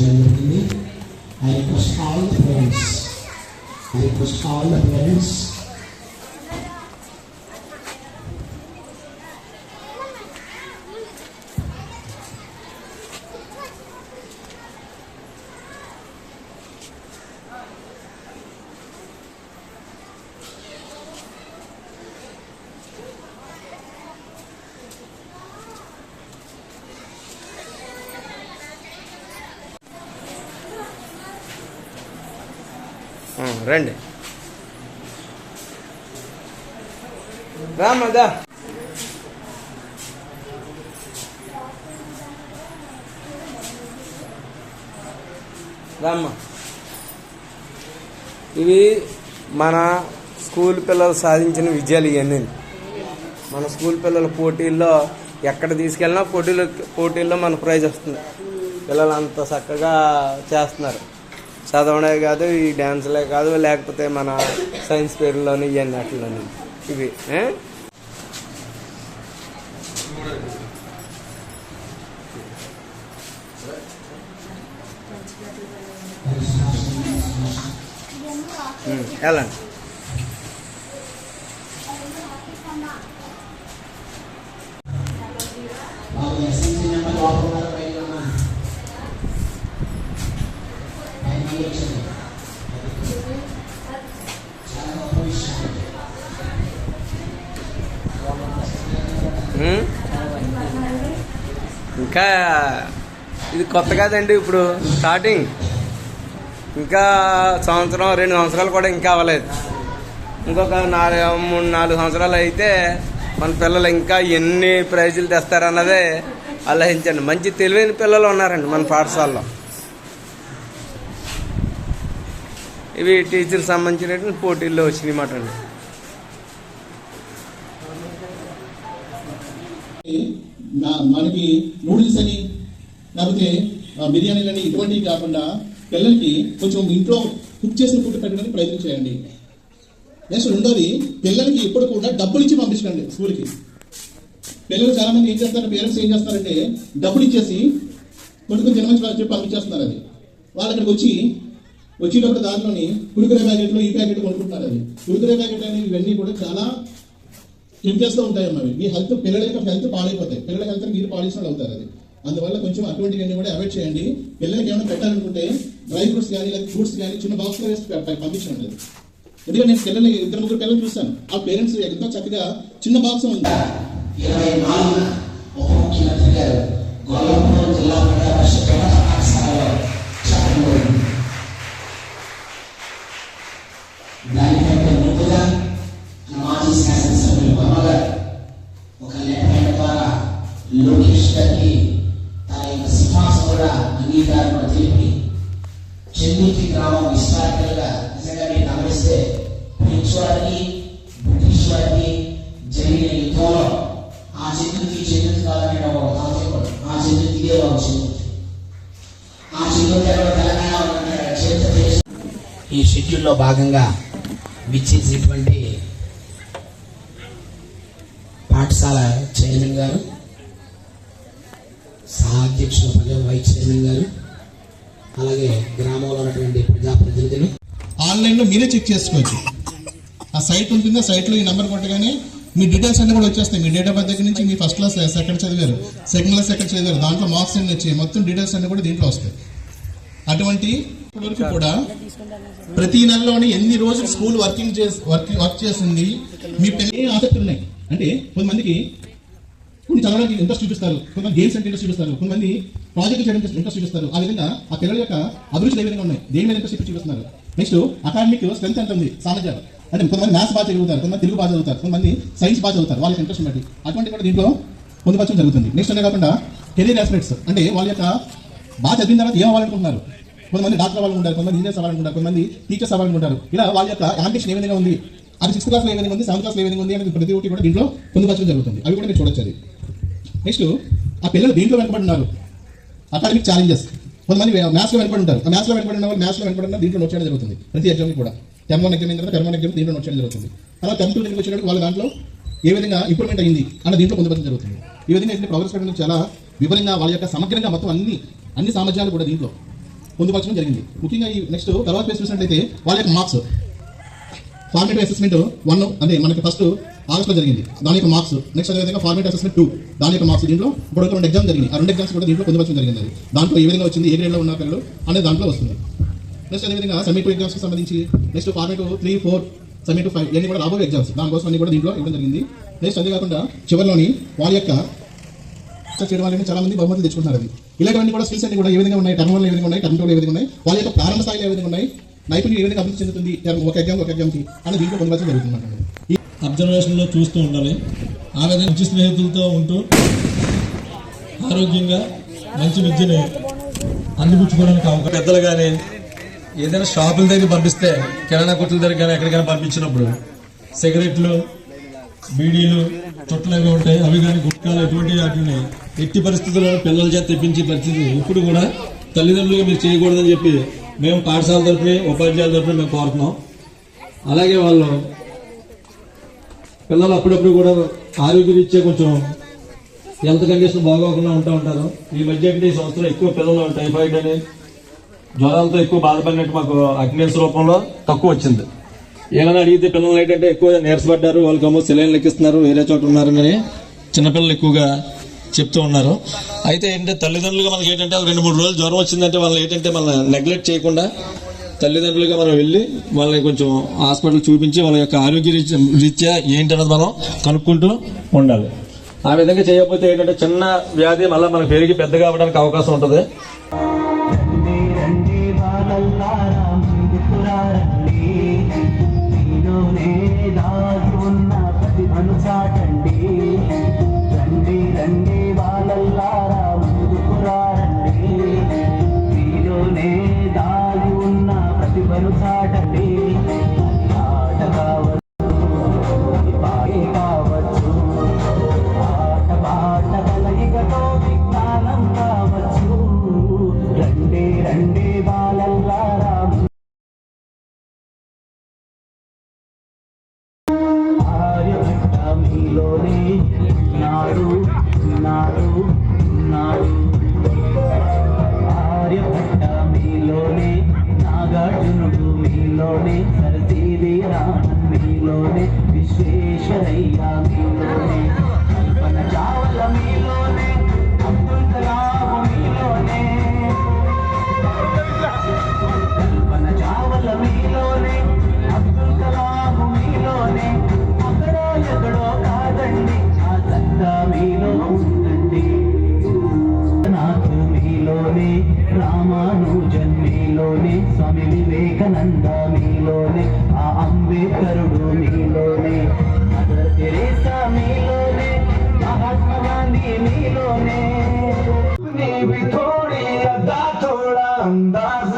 I request all the parents. రండి రామదా రామ్మ. ఇవి మన స్కూల్ పిల్లలు సాధించిన విజయాలు ఇవన్నీ. మన స్కూల్ పిల్లల పోటీల్లో ఎక్కడ తీసుకెళ్ళినా పోటీల్లో మన ప్రైజ్ వస్తుంది. పిల్లలు అంత చక్కగా చేస్తున్నారు. చదవడే కాదు, ఈ డ్యాన్స్లే కాదు, లేకపోతే మన సైన్స్ పేరులోని ఇవన్నీ అట్లని ఇవి. వెళ్ళండి. ఇంకా ఇది కొత్త కాదండి, ఇప్పుడు స్టార్టింగ్. ఇంకా సంవత్సరం 2 సంవత్సరాలు కూడా ఇంకా అవ్వలేదు. ఇంకొక 3-4 సంవత్సరాలు అయితే మన పిల్లలు ఇంకా ఎన్ని ప్రైజులు తెస్తారన్నదే ఆలోచించండి. మంచి తెలివైన పిల్లలు ఉన్నారండి మన పాఠశాలలో. ఇవి టీచర్ సంబంధించినటువంటి పోటీల్లో వచ్చినాయి మాట అండి. మనకి నూడిల్స్ అని లేకపోతే బిర్యానీలని ఇటువంటివి కాకుండా పిల్లలకి కొంచెం ఇంట్లో కుక్ చేసిన ఫుడ్ పెట్టడానికి ప్రయత్నం చేయండి. నెక్స్ట్ రెండోది, పిల్లలకి ఎప్పుడు కూడా డబ్బులు ఇచ్చి పంపించండి స్కూల్కి. పిల్లలు చాలా మంది ఏం చేస్తారు, పేరెంట్స్ ఏం చేస్తారంటే డబ్బులు ఇచ్చేసి కొడుకుని తినమని చెప్పి పంపించేస్తున్నారు. అది వాళ్ళు అక్కడికి వచ్చేటప్పుడు దాంట్లోని కురుకురే ప్యాకెట్లు ఈ ప్యాకెట్ కొనుక్కుంటున్నారు. అది కురుకురే ప్యాకెట్ అనేవి ఇవన్నీ కూడా చాలా కెమికల్స్తో ఉంటాయమ్మా. మీ హెల్త్, పిల్లల యొక్క హెల్త్ పాడైపోతాయి. పిల్లల హెల్త్ మీరు పాలిసిన అవుతారు. అది అందువల్ల కొంచెం అటువంటివన్నీ కూడా అవాయిడ్ చేయండి. పిల్లలకి ఏమైనా పెట్టాలనుకుంటే డ్రై ఫ్రూట్స్ కానీ లేదా ఫ్రూట్స్ కానీ చిన్న బాక్స్లో వేసి పంపించండి. ఎందుకంటే నేను 2-3 పిల్లలు చూస్తాను. ఆ పేరెంట్స్ ఎంతో చక్కగా చిన్న బాక్స్ ఉంది. దానికంటే ముందుగా మాజీ శాసనసభ్యులు బొమ్మగారు ఒక లేఖ ద్వారా లోకేష్ గారికి తన యొక్క సిఫార్సు కూడా అంగీకారం తెలిపి చెన్నూటి గ్రామం హిస్టారికల్ గా నిజంగా మీరు గమనిస్తే బ్రిటిష్ వారికి జరిగిన యుద్ధంలో ఆ చెన్నూటి కావాలని ఒక తాతయ్య, ఆ చెన్నూటి ఇదే ఒక చెన్నూటి, ఆ చెన్నూటి తెలంగాణ చరిత్ర. ఈ షెడ్యూల్లో భాగంగా విచ్చేసేటువంటి పాఠశాల చైర్మన్ గారు, సహాధ్యక్షులు వైస్ చైర్మన్ గారు, అలాగే గ్రామంలో ఉన్నటువంటి ప్రజాప్రతినిధులు ఆన్లైన్లో మీరే చెక్ చేసుకోవచ్చు. ఆ సైట్ ఉంటుంది. ఆ సైట్లో ఈ నెంబర్ కొట్టగానే మీ డీటెయిల్స్ అన్నీ కూడా వచ్చేస్తాయి. మీ డేట్ ఆఫ్ బర్త్ దగ్గర నుంచి మీ ఫస్ట్ క్లాస్ ఎక్కడ చదివారు, సెకండ్ క్లాస్ ఎక్కడ చదివారు, దాంట్లో మార్క్స్ అన్ని వచ్చాయి. మొత్తం డీటెయిల్స్ అన్నీ కూడా దీంట్లో వస్తాయి. అటువంటి ఇప్పటివరకు కూడా ప్రతి నెలలోని ఎన్ని రోజులు స్కూల్ వర్క్ చేసింది, మీ పిల్లలు ఆసక్తి ఉన్నాయి. అంటే కొంతమందికి కొన్ని చదవడానికి ఇంట్రెస్ట్ చూపిస్తారు, కొంతమంది గేమ్స్ అంటే ఇంట్రెస్ట్ చూపిస్తారు, కొంతమంది ప్రాజెక్ట్ చేయడం ఇంట్రెస్ట్ చూపిస్తారు. ఆ విధంగా ఆ పిల్లల యొక్క అభిరుచులు ఏ విధంగా ఉన్నాయి, దేని మీద ఇంట్రెస్ట్ చూపిస్తున్నారు. నెక్స్ట్ అకాడమిక్ స్ట్రెంత్ ఎంత ఉంది, సామర్థ్యాలు. అంటే కొంతమంది మ్యాథ్స్ బాగా చదువుతారు, కొంతమంది తెలుగు బాగా చదువుతారు, కొంతమంది సైన్స్ బాగా చదువుతారు. వాళ్ళకి ఇంట్రెస్ట్ బట్టి అటువంటి కూడా దీంట్లో పొందుపరచడం జరుగుతుంది. నెక్స్ట్ అనే కాకుండా కెరీర్ ఆస్పెక్ట్స్, అంటే వాళ్ళ యొక్క బాగా చదివిన తర్వాత ఏం అవ్వాలనుకుంటున్నారు. కొంతమంది డాక్టర్ అవ్వాలనుకుంటారు, కొంతమంది ఇంజనీర్స్ అవ్వాలనుకుంటారు, కొంతమంది టీచర్స్ అవ్వాలనుకుంటారు. ఇలా వాళ్ళ యొక్క యాంబిషన్ ఏ విధంగా ఉంది, అది 6th క్లాస్లో ఏ విధంగా ఉంది, 7th క్లాస్లో ఏ విధంగా ఉంది అనేది ప్రతి ఒక్కటి కూడా దీంట్లో పొందుపరచడం జరుగుతుంది. అవి కూడా మీరు చూడొచ్చు. అది నెక్స్ట్ ఆ పిల్లలు దీంట్లో వెనకబడి ఉన్నారు. అకాడమిక్ ఛాలెంజెస్, కొంతమంది మ్యాథ్స్లో వెనకబడి ఉంటారు. ఆ మ్యాథ్స్లో వెనకబడిన వాళ్ళు మ్యాథ్స్లో వెనకబడిన దీంట్లో నోట్ చేయడం జరుగుతుంది. ప్రతి ఎగ్జామ్కి కూడా టర్మ్ 1 ఎగ్జామ్ అయిన తర్వాత టర్మ్ 1 ఎగ్జామ్ దీంట్లో నోట్ చేయడం జరుగుతుంది. అలా టర్మ్ 2 దగ్గరికి వచ్చేటప్పుడు వాళ్ళ దాంట్లో ఏ విధంగా ఇంప్రూవ్మెంట్ అయింది అన్న దీంట్లో పొందుపరచడం జరుగుతుంది. ఈ విధంగా ప్రోగ్రెస్ పెట్టడం చాలా వివరంగా వాళ్ళ యొక్క సమగ్రంగా మొత్తం అన్ని సామర్థ్యాలు కూడా దీంట్లో పొందుపరచడం జరిగింది. ముఖ్యంగా ఈ నెక్స్ట్ తర్వాత పేజ్ చూసినట్లయితే వాళ్ళ యొక్క మార్క్స్ ఫార్మేటివ్ అసెస్మెంట్ 1 అంటే మనకి ఫస్ట్ ఆగస్ట్లో జరిగింది, దాని యొక్క మార్క్స్. నెక్స్ట్ అదేవిధంగా ఫార్మేటివ్ అసెస్మెంట్ 2 దాని యొక్క మార్క్స్. దీంట్లో ఇప్పుడు 2 ఎగ్జామ్స్ జరిగింది, ఆ 2 ఎగ్జామ్స్ కూడా దీంట్లో పొందుపరచడం జరిగింది. అది దాంట్లో ఏ విధంగా వచ్చింది, ఏ గ్రేడ్లో ఉన్న పిల్లలు అనేది దాంట్లో వస్తుంది. నెక్స్ట్ అదేవిధంగా సమ్మేటివ్ ఎగ్జామ్స్కి సంబంధించి నెక్స్ట్ ఫార్మేటివ్ 3, 4, సమ్మేటివ్ 5 ఇవన్నీ కూడా రాబోయే ఎగ్జామ్స్, దానికోసం అన్ని కూడా దీంట్లో ఇవ్వడం జరిగింది. నెక్స్ట్ అదే కాకుండా చివరిలోని వాళ్ళ యొక్క చేయడం వల్ల చాలా మంది బహుమతులు తెచ్చుకుంటున్నారు. అది ఇలాంటివన్నీ కూడా స్కిల్స్ అన్ని కూడా ఏ విధంగా ఉన్నాయి, టర్మ్ వల్ల ఏ విధంగా ఉన్నాయి, టర్మ్ టూ ఏ విధంగా ఉన్నాయి, వాళ్ళ యొక్క ప్రారంభ స్థాయిలో ఏ విధంగా ఉన్నాయి, నైపుణ్యం ఏ విధంగా అభివృద్ధి చెందుతుంది ఒక ఎగ్జామ్కి అని దీంట్లో పొందవలసి జరుగుతుంది. అబ్జర్వేషన్లో చూస్తూ ఉండాలి. ఆ విధంగా మంచి స్నేహితులతో ఉంటూ ఆరోగ్యంగా మంచి విద్యని అందిపుచ్చుకోవడానికి అవకాశం. పెద్దలు కానీ ఏదైనా షాపుల దగ్గర పంపిస్తే, కిరాణా కొట్టుల దగ్గర కానీ ఎక్కడికైనా పంపించినప్పుడు సిగరెట్లు, బీడీలు, చుట్టలు అవి ఉంటాయి, అవి కానీ గుట్కాలు ఎటువంటి వాటిని ఎట్టి పరిస్థితుల్లో పిల్లల చేత తెప్పించే పరిస్థితి ఇప్పుడు కూడా తల్లిదండ్రులుగా మీరు చేయకూడదని చెప్పి మేము పాఠశాల తరఫున, ఉపాధ్యాయుల తరఫున మేము కోరుతున్నాం. అలాగే వాళ్ళు పిల్లలు అప్పుడప్పుడు కూడా ఆరోగ్యరీత్యా కొంచెం హెల్త్ కండిషన్ బాగోకుండా ఉంటూ ఉంటారు. ఈ మధ్య ఈ సంవత్సరం ఎక్కువ పిల్లలు టైఫాయిడ్ అని జ్వరాలతో ఎక్కువ బాధపడినట్టు మాకు అటెండెన్స్ రూపంలో తక్కువ వచ్చింది. ఏమైనా అడిగితే పిల్లలు ఏంటంటే ఎక్కువ నీరసపడ్డారు, వాళ్ళకేమో సెలైన్లు ఎక్కిస్తున్నారు, వేరే చోట ఉన్నారని చిన్నపిల్లలు ఎక్కువగా చెప్తూ ఉన్నారు. అయితే ఏంటంటే తల్లిదండ్రులుగా మనకి ఏంటంటే 2-3 రోజులు జ్వరం వచ్చిందంటే వాళ్ళని ఏంటంటే మనం నెగ్లెక్ట్ చేయకుండా తల్లిదండ్రులుగా మనం వెళ్ళి వాళ్ళని కొంచెం హాస్పిటల్ చూపించి వాళ్ళ యొక్క ఆరోగ్య రీత్యా ఏంటన్నది మనం కనుక్కుంటూ ఉండాలి. ఆ విధంగా చేయకపోతే ఏంటంటే చిన్న వ్యాధి మళ్ళీ మనకు పెరిగి పెద్దగా అవ్వడానికి అవకాశం ఉంటుంది. ఆర్యభట్ట మీలోనే, నాగార్జునుడు మీలోనే, సరస్వతి రామన్ మీలోనే, విశ్వేశ్వరయ్య మీలోనే, కల్పన చావల మీలోనే, అబ్దుల్ కలాం మీలోనే, కల్పన చావల మీలోనే, అబ్దుల్ కలాం మీలోనే, అక్కడో ఎక్కడో కాదండి, ఆ సత్తా మీలో ఉందండి. నాథ్ మీలోనే, రామానుజన్ మీలోనే, స్వామి వివేకానంద మీలోనే, ఆ అంబేద్కరుడు మీలోనే, మదర్ తెరేసా మీలోనే, మహాత్మా గాంధీ మీలోనే. నీవి థోड़ी अदा थोड़ा अंदाज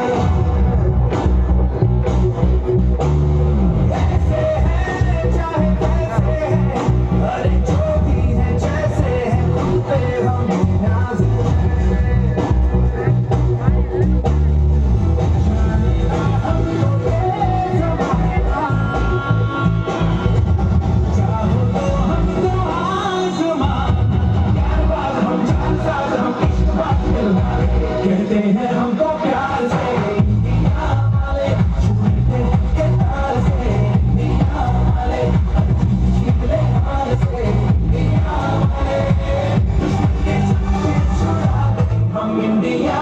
ऐसे है चाहे कैसे है, अरे जो भी है जैसे है, खुद पे हम नाज कहते हैं हमको प्यार से, इंडिया वाले छूटते के तार से, इंडिया वाले छीले हार से, इंडिया वाले हम इंडिया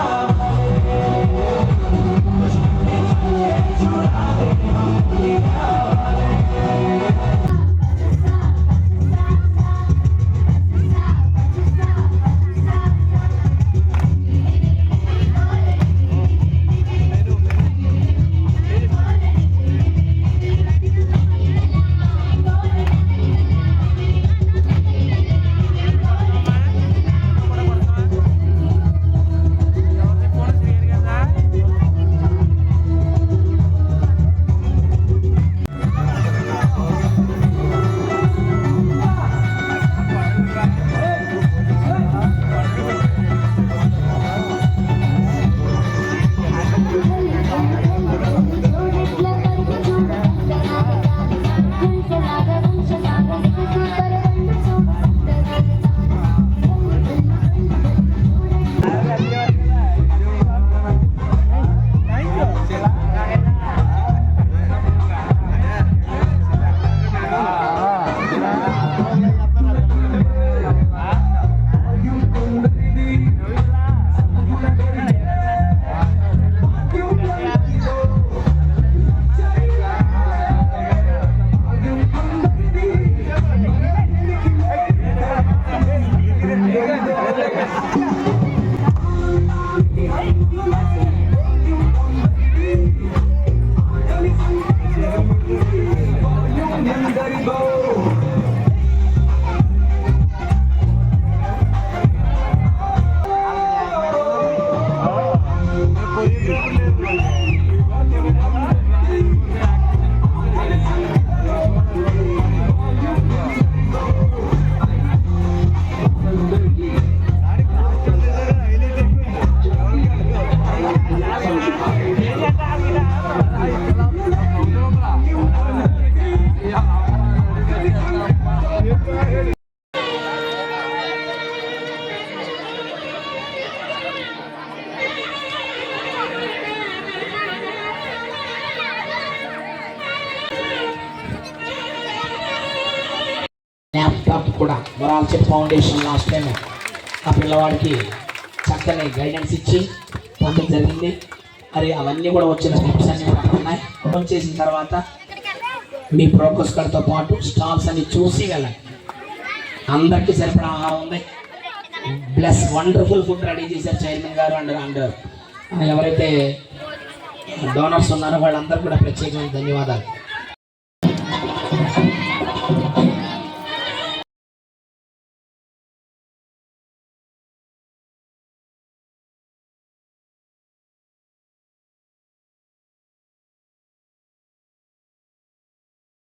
ల్యాప్టాప్ కూడా మొరాల్చి ఫౌండేషన్ లాస్ట్ టైం ఆ పిల్లవాడికి చక్కని గైడెన్స్ ఇచ్చి పంపడం జరిగింది. మరి అవన్నీ కూడా వచ్చిన స్టెప్స్ అన్ని కూడా ఉన్నాయి. ఓపెన్ చేసిన తర్వాత మీ ప్రోగ్రెస్ కార్డ్తో పాటు స్టాల్స్ అన్ని చూసి వెళ్ళండి. అందరికీ సరిపడా ఆహారం ఉంది. ప్లస్ వండర్ఫుల్ ఫుడ్ రెడీ చేశారు చైర్మన్ గారు అండ్ ఎవరైతే డోనర్స్ ఉన్నారో వాళ్ళందరూ కూడా ప్రత్యేకమైన ధన్యవాదాలు.